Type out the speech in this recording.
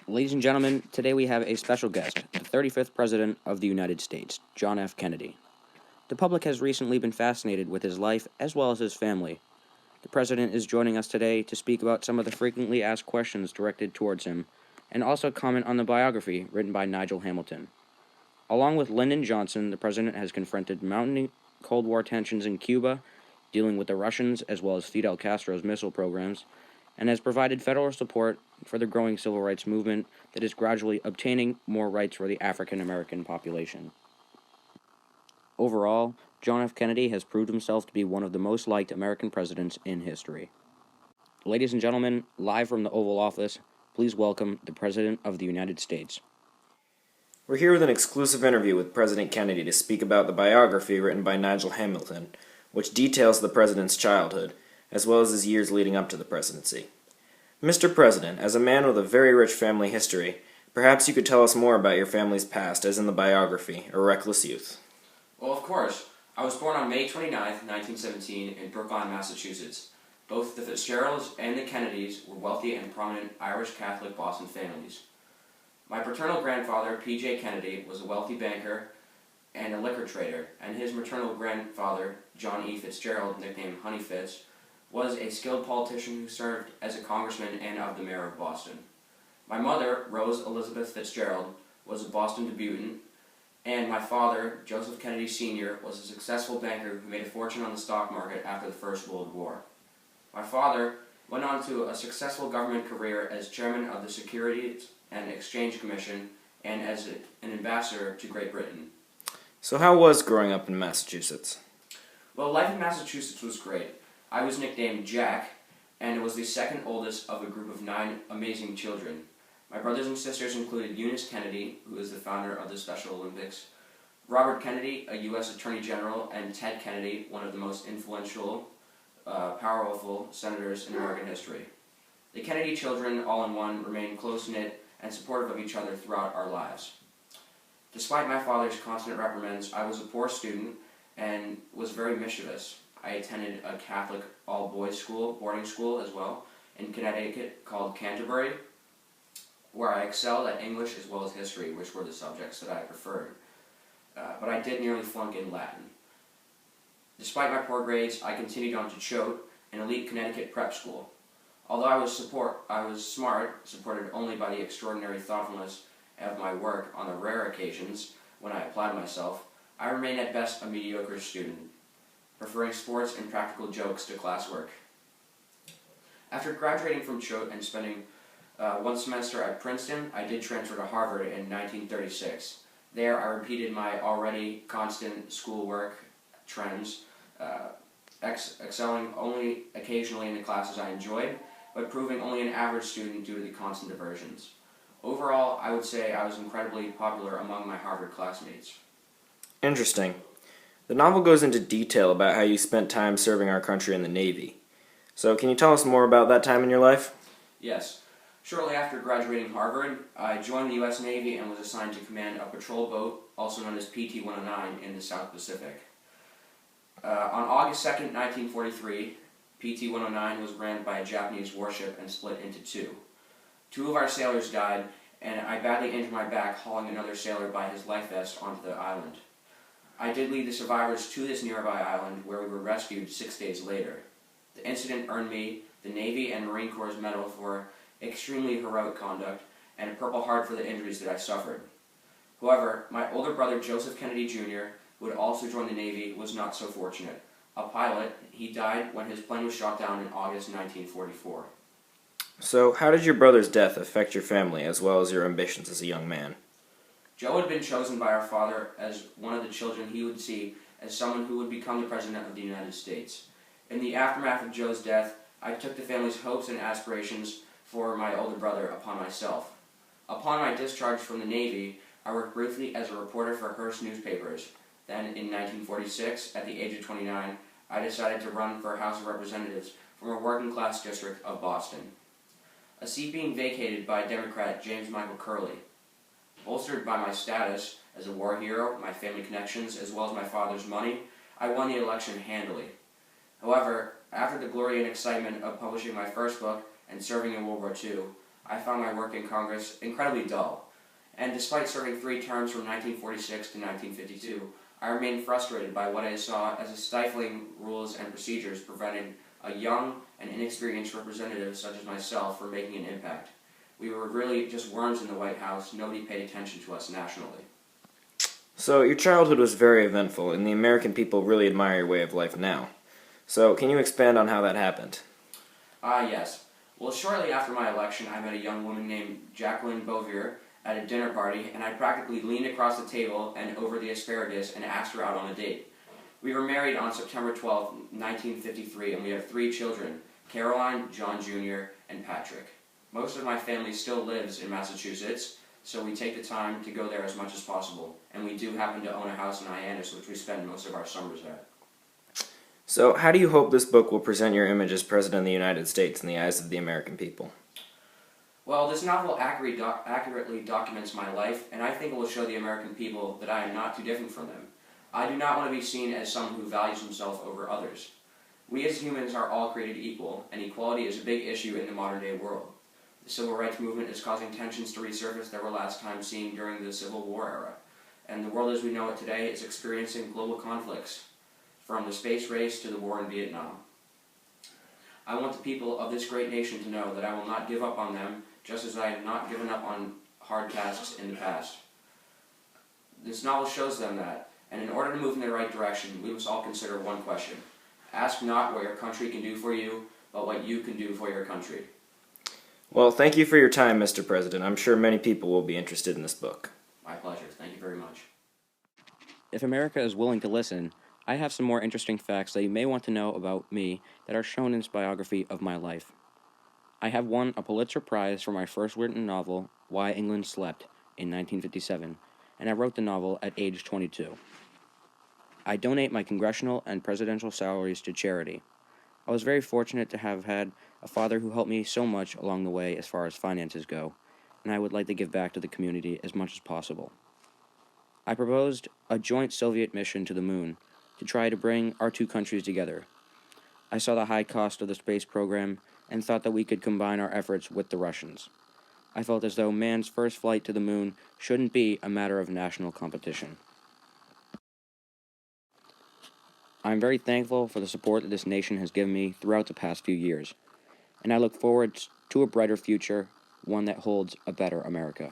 Ladies and gentlemen, today we have a special guest, the 35th President of the United States, John F. Kennedy. The public has recently been fascinated with his life as well as his family. The President is joining us today to speak about some of the frequently asked questions directed towards him, and also comment on the biography written by Nigel Hamilton. Along with Lyndon Johnson, the President has confronted mounting Cold War tensions in Cuba, dealing with the Russians as well as Fidel Castro's missile programs, and has provided federal support for the growing civil rights movement that is gradually obtaining more rights for the African American population. Overall, John F. Kennedy has proved himself to be one of the most liked American presidents in history. Ladies and gentlemen, live from the Oval Office, please welcome the President of the United States. We're here with an exclusive interview with President Kennedy to speak about the biography written by Nigel Hamilton, which details the president's childhood, as well as his years leading up to the presidency. Mr. President, as a man with a very rich family history, perhaps you could tell us more about your family's past, as in the biography, A Reckless Youth. Well, of course. I was born on May 29, 1917, in Brookline, Massachusetts. Both the Fitzgeralds and the Kennedys were wealthy and prominent Irish Catholic Boston families. My paternal grandfather, P.J. Kennedy, was a wealthy banker and a liquor trader, and his maternal grandfather, John E. Fitzgerald, nicknamed Honey Fitz, was a skilled politician who served as a congressman and of the mayor of Boston. My mother, Rose Elizabeth Fitzgerald, was a Boston debutant, and my father, Joseph Kennedy Sr., was a successful banker who made a fortune on the stock market after the First World War. My father went on to a successful government career as chairman of the Securities and Exchange Commission and as an ambassador to Great Britain. So how was growing up in Massachusetts? Well, life in Massachusetts was great. I was nicknamed Jack, and was the second oldest of a group of 9 amazing children. My brothers and sisters included Eunice Kennedy, who is the founder of the Special Olympics, Robert Kennedy, a U.S. Attorney General, and Ted Kennedy, one of the most influential, powerful senators in American history. The Kennedy children, all in one, remained close-knit and supportive of each other throughout our lives. Despite my father's constant reprimands, I was a poor student and was very mischievous. I attended a Catholic all-boys school, boarding school as well, in Connecticut called Canterbury, where I excelled at English as well as history, which were the subjects that I preferred. But I did nearly flunk in Latin. Despite my poor grades, I continued on to Choate, an elite Connecticut prep school. Although I was smart, supported only by the extraordinary thoughtfulness of my work on the rare occasions when I applied myself, I remained at best a mediocre student, preferring sports and practical jokes to classwork. After graduating from Choate and spending one semester at Princeton, I did transfer to Harvard in 1936. There, I repeated my already constant schoolwork trends, excelling only occasionally in the classes I enjoyed, but proving only an average student due to the constant diversions. Overall, I would say I was incredibly popular among my Harvard classmates. Interesting. The novel goes into detail about how you spent time serving our country in the Navy. So can you tell us more about that time in your life? Yes. Shortly after graduating Harvard, I joined the U.S. Navy and was assigned to command a patrol boat, also known as PT-109, in the South Pacific. On August 2nd, 1943, PT-109 was rammed by a Japanese warship and split into 2. 2 of our sailors died, and I badly injured my back hauling another sailor by his life vest onto the island. I did lead the survivors to this nearby island, where we were rescued 6 days later. The incident earned me the Navy and Marine Corps Medal for extremely heroic conduct and a Purple Heart for the injuries that I suffered. However, my older brother Joseph Kennedy Jr., who had also joined the Navy, was not so fortunate. A pilot, he died when his plane was shot down in August 1944. So how did your brother's death affect your family as well as your ambitions as a young man? Joe had been chosen by our father as one of the children he would see as someone who would become the President of the United States. In the aftermath of Joe's death, I took the family's hopes and aspirations for my older brother upon myself. Upon my discharge from the Navy, I worked briefly as a reporter for Hearst newspapers. Then, in 1946, at the age of 29, I decided to run for House of Representatives from a working-class district of Boston, a seat being vacated by Democrat James Michael Curley. Bolstered by my status as a war hero, my family connections, as well as my father's money, I won the election handily. However, after the glory and excitement of publishing my first book and serving in World War II, I found my work in Congress incredibly dull. And despite serving 3 terms from 1946 to 1952, I remained frustrated by what I saw as a stifling rules and procedures preventing a young and inexperienced representative such as myself from making an impact. We were really just worms in the White House. Nobody paid attention to us nationally. So, your childhood was very eventful, and the American people really admire your way of life now. So, can you expand on how that happened? Yes. Well, shortly after my election, I met a young woman named Jacqueline Bouvier at a dinner party, and I practically leaned across the table and over the asparagus and asked her out on a date. We were married on September 12, 1953, and we have 3 children, Caroline, John Jr., and Patrick. Most of my family still lives in Massachusetts, so we take the time to go there as much as possible. And we do happen to own a house in Hyannis, which we spend most of our summers at. So, how do you hope this book will present your image as President of the United States in the eyes of the American people? Well, this novel accurately documents my life, and I think it will show the American people that I am not too different from them. I do not want to be seen as someone who values himself over others. We as humans are all created equal, and equality is a big issue in the modern-day world. The civil rights movement is causing tensions to resurface that were last time seen during the Civil War era, and the world as we know it today is experiencing global conflicts, from the space race to the war in Vietnam. I want the people of this great nation to know that I will not give up on them, just as I have not given up on hard tasks in the past. This novel shows them that, and in order to move in the right direction, we must all consider one question. Ask not what your country can do for you, but what you can do for your country. Well, thank you for your time, Mr. President. I'm sure many people will be interested in this book. My pleasure. Thank you very much. If America is willing to listen, I have some more interesting facts that you may want to know about me that are shown in this biography of my life. I have won a Pulitzer Prize for my first written novel, Why England Slept, in 1957, and I wrote the novel at age 22. I donate my congressional and presidential salaries to charity. I was very fortunate to have had a father who helped me so much along the way as far as finances go, and I would like to give back to the community as much as possible. I proposed a joint Soviet mission to the moon to try to bring our 2 countries together. I saw the high cost of the space program and thought that we could combine our efforts with the Russians. I felt as though man's first flight to the moon shouldn't be a matter of national competition. I'm very thankful for the support that this nation has given me throughout the past few years, and I look forward to a brighter future, one that holds a better America.